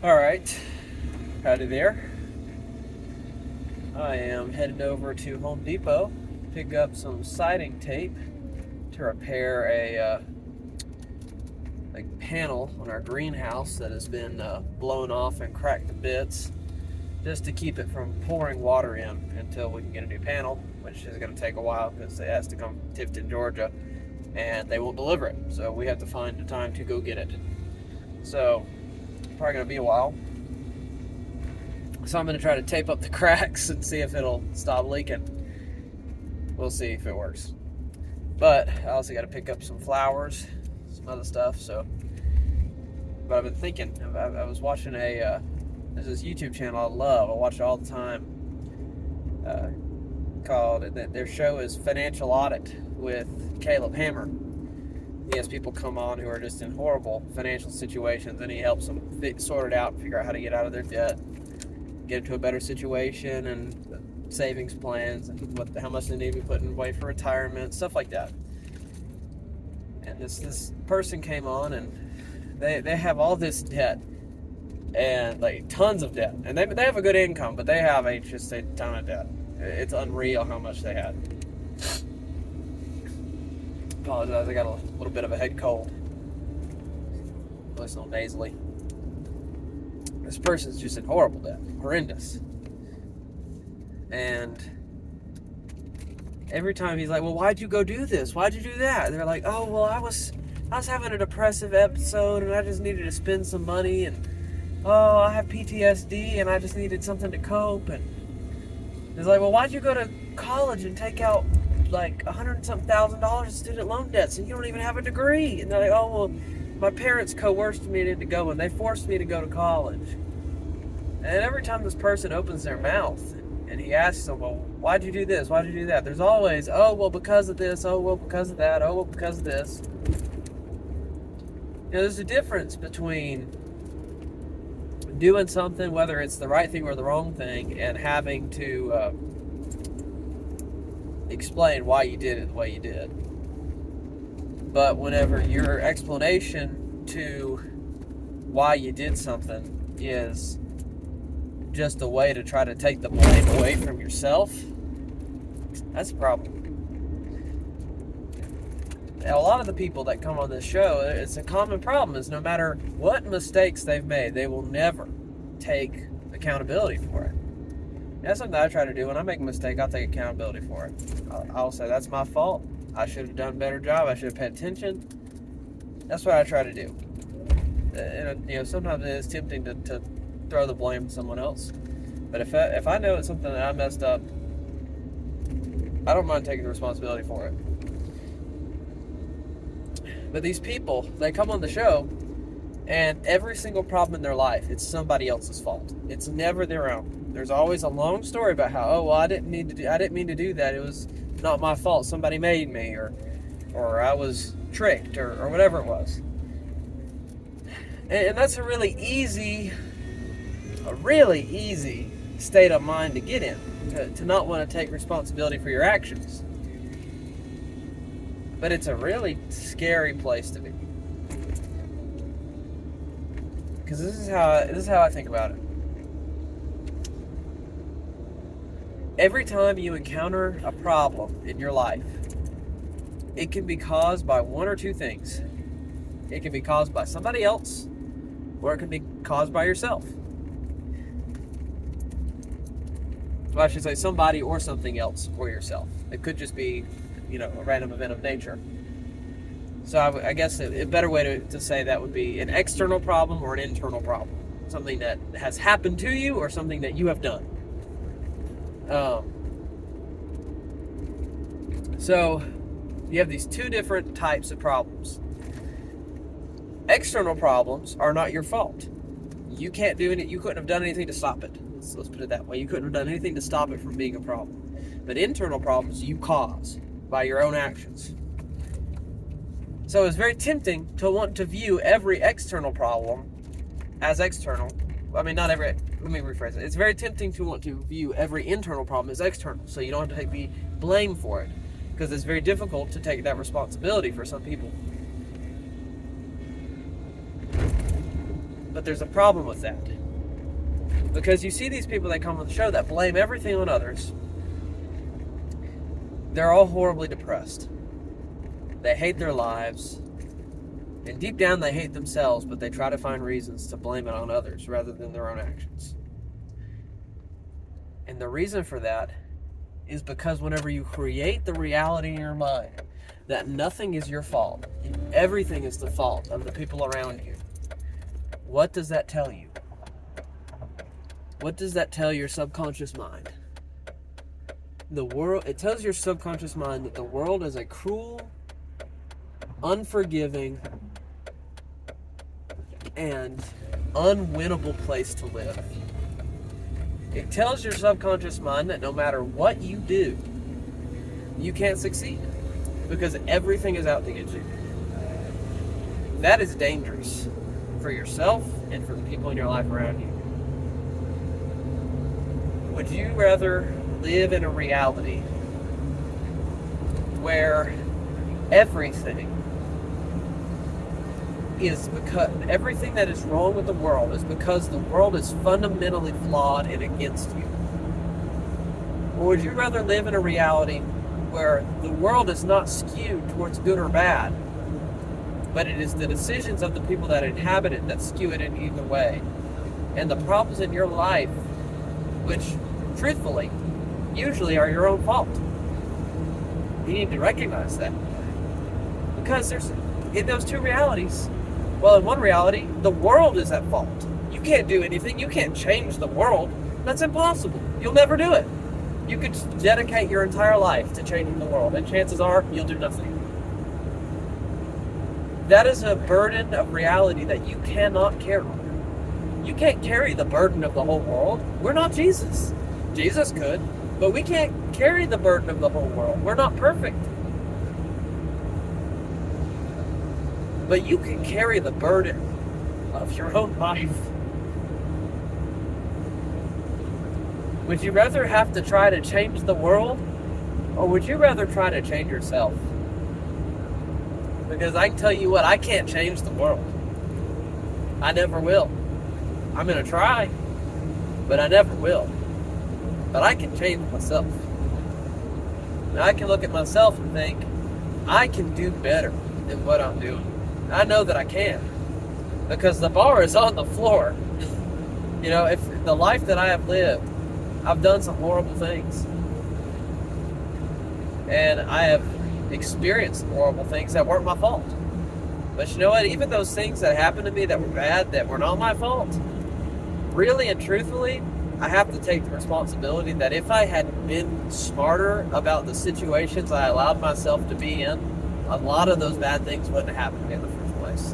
Alright, howdy there. I am headed over to Home Depot to pick up some siding tape to repair a panel on our greenhouse that has been blown off and cracked to bits, just to keep it from pouring water in until we can get a new panel, which is going to take a while because it has to come from Tifton, Georgia, and they won't deliver it. So we have to find the time to go get it. So, probably going to be a while. So I'm going to try to tape up the cracks and see if it'll stop leaking. We'll see if it works. But I also got to pick up some flowers, some other stuff. But I've been thinking. I was watching there's this YouTube channel I love. I watch it all the time. Called their show is Financial Audit with Caleb Hammer. He has people come on who are just in horrible financial situations, and he helps them sort it out, figure out how to get out of their debt, get into a better situation, and savings plans, and how much they need to be putting away for retirement, stuff like that. And this person came on, and they have all this debt, and like tons of debt, and they have a good income, but they have just a ton of debt. It's unreal how much they had. Apologize, I got a little bit of a head cold. At least a little nasally. This person's just in horrible debt, horrendous. And every time he's like, "Well, why'd you go do this? Why'd you do that?" And they're like, "Oh, well, I was having a depressive episode, and I just needed to spend some money, and oh, I have PTSD, and I just needed something to cope." And it's like, "Well, why'd you go to college and take out like $100,000 in student loan debts, and you don't even have a degree?" And they're like, "Oh, well, my parents coerced me into go, and they forced me to go to college." And every time this person opens their mouth and he asks them, "Well, why'd you do this? Why'd you do that?" There's always, "Oh, well, because of this. Oh, well, because of that. Oh, well, because of this." There's a difference between doing something, whether it's the right thing or the wrong thing, and having to explain why you did it the way you did. But whenever your explanation to why you did something is just a way to try to take the blame away from yourself, that's a problem. And a lot of the people that come on this show, it's a common problem, is no matter what mistakes they've made, they will never take accountability for it. That's something I try to do. When I make a mistake, I'll take accountability for it. I'll say, "That's my fault. I should have done a better job. I should have paid attention." That's what I try to do. And, sometimes it is tempting to throw the blame on someone else. But if I know it's something that I messed up, I don't mind taking the responsibility for it. But these people, they come on the show, and every single problem in their life, it's somebody else's fault. It's never their own. There's always a long story about how, "Oh, well, I didn't mean to do that. It was not my fault. Somebody made me, or I was tricked, or whatever it was." And that's a really easy state of mind to get in, to not want to take responsibility for your actions. But it's a really scary place to be. Because this is how I think about it. Every time you encounter a problem in your life, it can be caused by one or two things. It can be caused by somebody else, or it can be caused by yourself. Well, I should say somebody or something else or yourself. It could just be, a random event of nature. So I guess a better way to say that would be an external problem or an internal problem. Something that has happened to you or something that you have done. So you have these two different types of problems. External problems are not your fault. You can't do it. You couldn't have done anything to stop it. Let's put it that way. You couldn't have done anything to stop it from being a problem. But internal problems you cause by your own actions. So it's very tempting to want to view every external problem as external. I mean, not every. Let me rephrase it. It's very tempting to want to view every internal problem as external, so you don't have to be blamed for it, because it's very difficult to take that responsibility for some people. But there's a problem with that. Because you see these people that come on the show that blame everything on others. They're all horribly depressed. They hate their lives. And deep down they hate themselves, but they try to find reasons to blame it on others rather than their own actions. And the reason for that is because whenever you create the reality in your mind that nothing is your fault, everything is the fault of the people around you, what does that tell you? What does that tell your subconscious mind? It tells your subconscious mind that the world is a cruel, unforgiving, and unwinnable place to live. It tells your subconscious mind that no matter what you do, you can't succeed because everything is out to get you. That is dangerous for yourself and for the people in your life around you. Would you rather live in a reality where everything that is wrong with the world is because the world is fundamentally flawed and against you? Or would you rather live in a reality where the world is not skewed towards good or bad, but it is the decisions of the people that inhabit it that skew it in either way? And the problems in your life, which, truthfully, usually are your own fault. You need to recognize that. Because there's, in those two realities, well, in one reality, the world is at fault. You can't do anything. You can't change the world. That's impossible. You'll never do it. You could dedicate your entire life to changing the world, and chances are you'll do nothing. That is a burden of reality that you cannot carry. You can't carry the burden of the whole world. We're not Jesus. Jesus could, but we can't carry the burden of the whole world. We're not perfect. But you can carry the burden of your own life. Would you rather have to try to change the world, or would you rather try to change yourself? Because I can tell you what, I can't change the world. I never will. I'm going to try, but I never will. But I can change myself. And I can look at myself and think, I can do better than what I'm doing. I know that I can, because the bar is on the floor. You know, if the life that I have lived, I've done some horrible things. And I have experienced horrible things that weren't my fault. But you know what? Even those things that happened to me that were bad, that were not my fault, really and truthfully, I have to take the responsibility that if I had been smarter about the situations I allowed myself to be in, a lot of those bad things wouldn't have happened to me in the first place.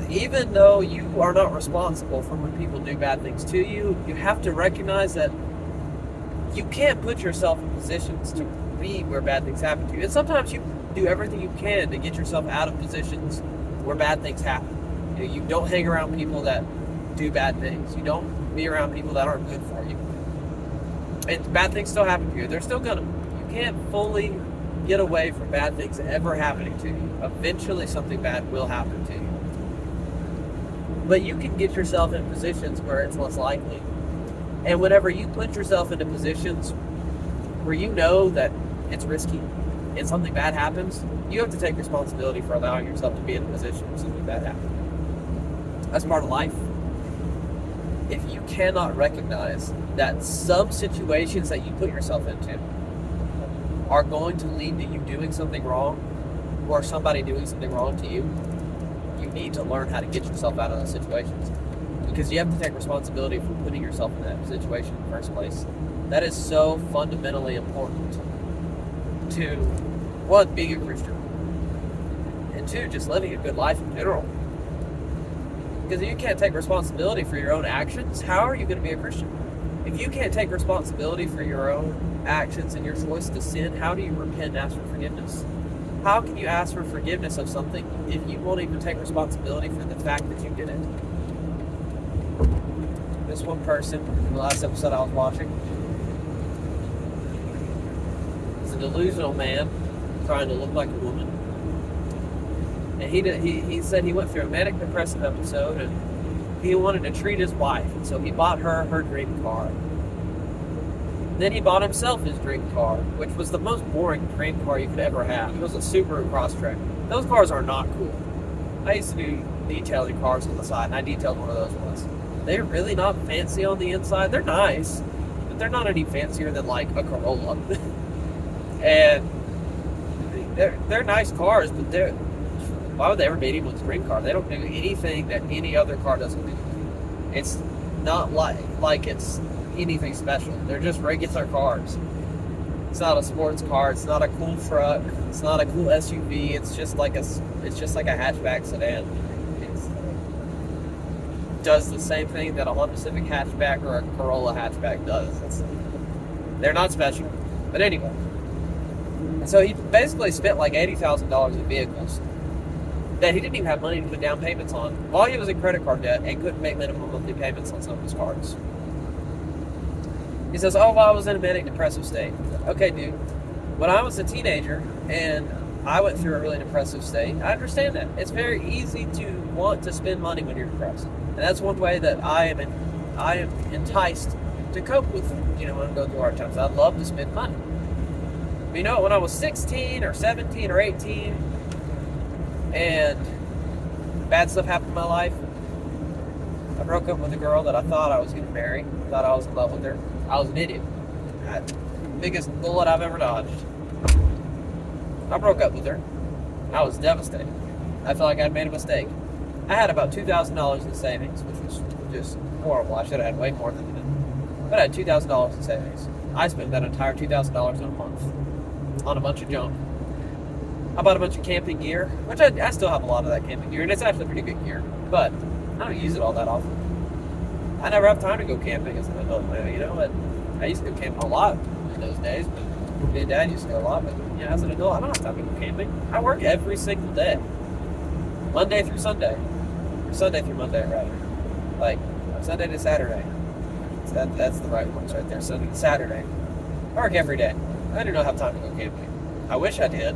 Even though you are not responsible for when people do bad things to you, you have to recognize that you can't put yourself in positions to be where bad things happen to you. And sometimes you do everything you can to get yourself out of positions where bad things happen. You don't hang around people that do bad things. You don't be around people that aren't good for you. And bad things still happen to you. They're still gonna. You can't fully get away from bad things ever happening to you. Eventually something bad will happen to you. But you can get yourself in positions where it's less likely. And whenever you put yourself into positions where you know that it's risky and something bad happens, you have to take responsibility for allowing yourself to be in a position where something bad happens. That's part of life. If you cannot recognize that some situations that you put yourself into are going to lead to you doing something wrong, or somebody doing something wrong to you, you need to learn how to get yourself out of those situations. Because you have to take responsibility for putting yourself in that situation in the first place. That is so fundamentally important to, one, being a Christian, and two, just living a good life in general. Because if you can't take responsibility for your own actions, how are you going to be a Christian? If you can't take responsibility for your own actions and your choice to sin, how do you repent and ask for forgiveness? How can you ask for forgiveness of something if you won't even take responsibility for the fact that you did it? This one person, in the last episode I was watching, is a delusional man trying to look like a woman. And he said he went through a manic depressive episode, and he wanted to treat his wife, and so he bought her dream car. Then he bought himself his dream car, which was the most boring dream car you could ever have. It was a Subaru Crosstrek. Those cars are not cool. I used to do detailing cars on the side, and I detailed one of those once. They're really not fancy on the inside. They're nice, but they're not any fancier than like a Corolla. And they're nice cars, but why would they ever be anyone's dream car? They don't do anything that any other car doesn't do. It's not like it's anything special. They're just regular cars. It's not a sports car. It's not a cool truck. It's not a cool SUV. It's just like a hatchback sedan. It does the same thing that a Honda Civic hatchback or a Corolla hatchback does. They're not special. But anyway, so he basically spent like $80,000 in vehicles that he didn't even have money to put down payments on while he was in credit card debt and couldn't make minimum monthly payments on some of his cards. He says, oh, well, I was in a manic depressive state. Okay, dude. When I was a teenager and I went through a really depressive state, I understand that. It's very easy to want to spend money when you're depressed. And that's one way that I am enticed to cope with, when I'm going through hard times. I love to spend money. But when I was 16 or 17 or 18 and bad stuff happened in my life, I broke up with a girl that I thought I was going to marry. Thought I was in love with her. I was an idiot. Biggest bullet I've ever dodged. I broke up with her. I was devastated. I felt like I'd made a mistake. I had about $2,000 in savings, which was just horrible. I should have had way more than that. But I had $2,000 in savings. I spent that entire $2,000 in a month on a bunch of junk. I bought a bunch of camping gear, which I still have a lot of that camping gear, and it's actually pretty good gear. But I don't use it all that often. I never have time to go camping as an adult. I used to go camping a lot in those days, but me and Dad used to go a lot. But as an adult, I don't have time to go camping. I work every single day, Monday through Sunday, or Sunday through Monday, rather. Like Sunday to Saturday. That's the right ones right there. Sunday to Saturday. I work every day. I do not have time to go camping. I wish I did,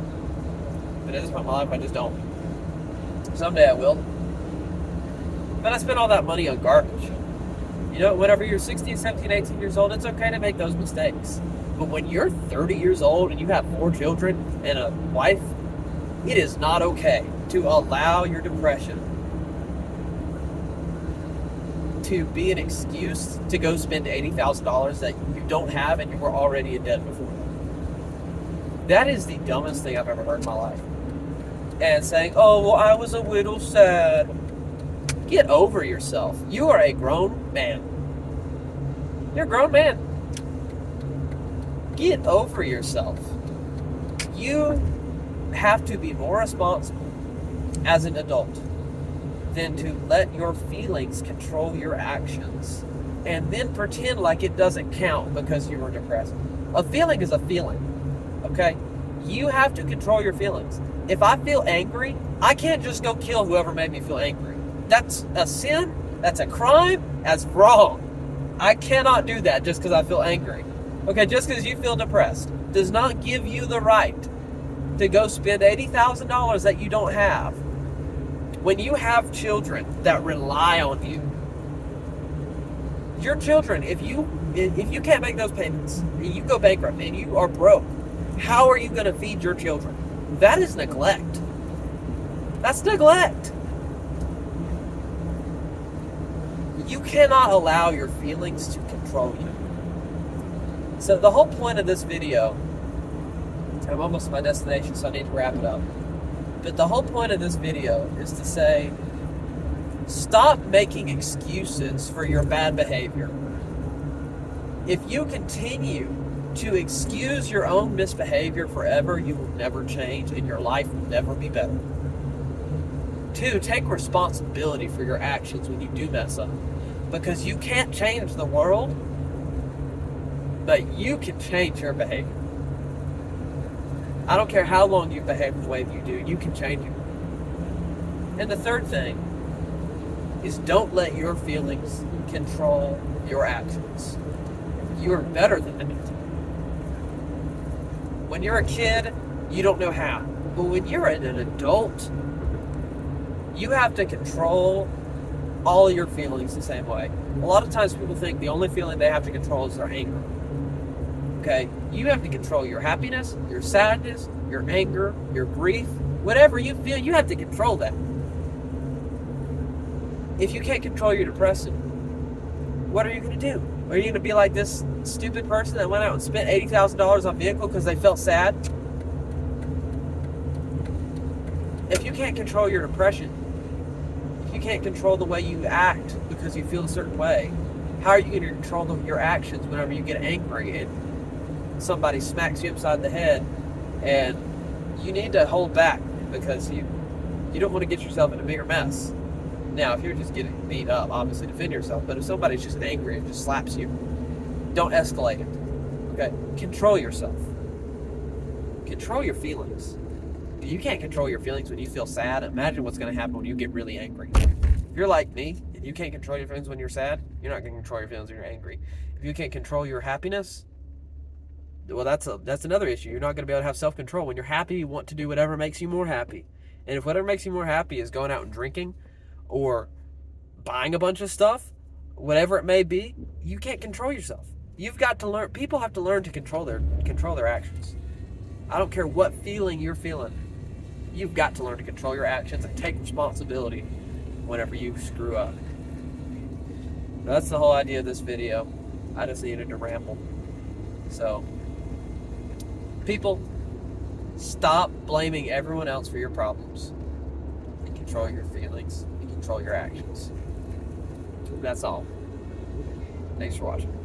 but at this point in my life, I just don't. Someday I will. But I spent all that money on garbage. Whenever you're 16, 17, 18 years old, it's okay to make those mistakes. But when you're 30 years old and you have 4 children and a wife, it is not okay to allow your depression to be an excuse to go spend $80,000 that you don't have and you were already in debt before. That is the dumbest thing I've ever heard in my life. And saying, oh, well, I was a little sad. Get over yourself. You are a grown man. You're a grown man. Get over yourself. You have to be more responsible as an adult than to let your feelings control your actions and then pretend like it doesn't count because you were depressed. A feeling is a feeling, okay? You have to control your feelings. If I feel angry, I can't just go kill whoever made me feel angry. That's a sin. That's a crime. That's wrong. I cannot do that just because I feel angry. Okay, just because you feel depressed does not give you the right to go spend $80,000 that you don't have. When you have children that rely on you, your children, if you can't make those payments, you go bankrupt and you are broke, how are you going to feed your children? That is neglect. That's neglect. You cannot allow your feelings to control you. So the whole point of this video, I'm almost at my destination, so I need to wrap it up. But the whole point of this video is to say, stop making excuses for your bad behavior. If you continue to excuse your own misbehavior forever, you will never change and your life will never be better. 2, take responsibility for your actions when you do mess up. Because you can't change the world, but you can change your behavior. I don't care how long you behave the way that you do, you can change it. And the third thing is don't let your feelings control your actions. You are better than that. When you're a kid, you don't know how. But when you're an adult, you have to control all of your feelings the same way. A lot of times people think the only feeling they have to control is their anger. Okay? You have to control your happiness, your sadness, your anger, your grief, whatever you feel, you have to control that. If you can't control your depression, what are you going to do? Are you going to be like this stupid person that went out and spent $80,000 on a vehicle because they felt sad? If you can't control your depression, if you can't control the way you act because you feel a certain way, how are you going to control your actions whenever you get angry and somebody smacks you upside the head? And you need to hold back because you don't want to get yourself in a bigger mess. Now, if you're just getting beat up, obviously defend yourself. But if somebody's just angry and just slaps you, don't escalate it. Okay? Control yourself. Control your feelings. If you can't control your feelings when you feel sad, imagine what's going to happen when you get really angry. If you're like me and you can't control your feelings when you're sad, you're not going to control your feelings when you're angry. If you can't control your happiness, well, that's another issue. You're not going to be able to have self-control. When you're happy, you want to do whatever makes you more happy. And if whatever makes you more happy is going out and drinking or buying a bunch of stuff, whatever it may be, you can't control yourself. You've got to learn. People have to learn to control their actions. I don't care what feeling you're feeling. You've got to learn to control your actions and take responsibility whenever you screw up. That's the whole idea of this video. I just needed to ramble. So, people, stop blaming everyone else for your problems and control your feelings and control your actions. That's all. Thanks for watching.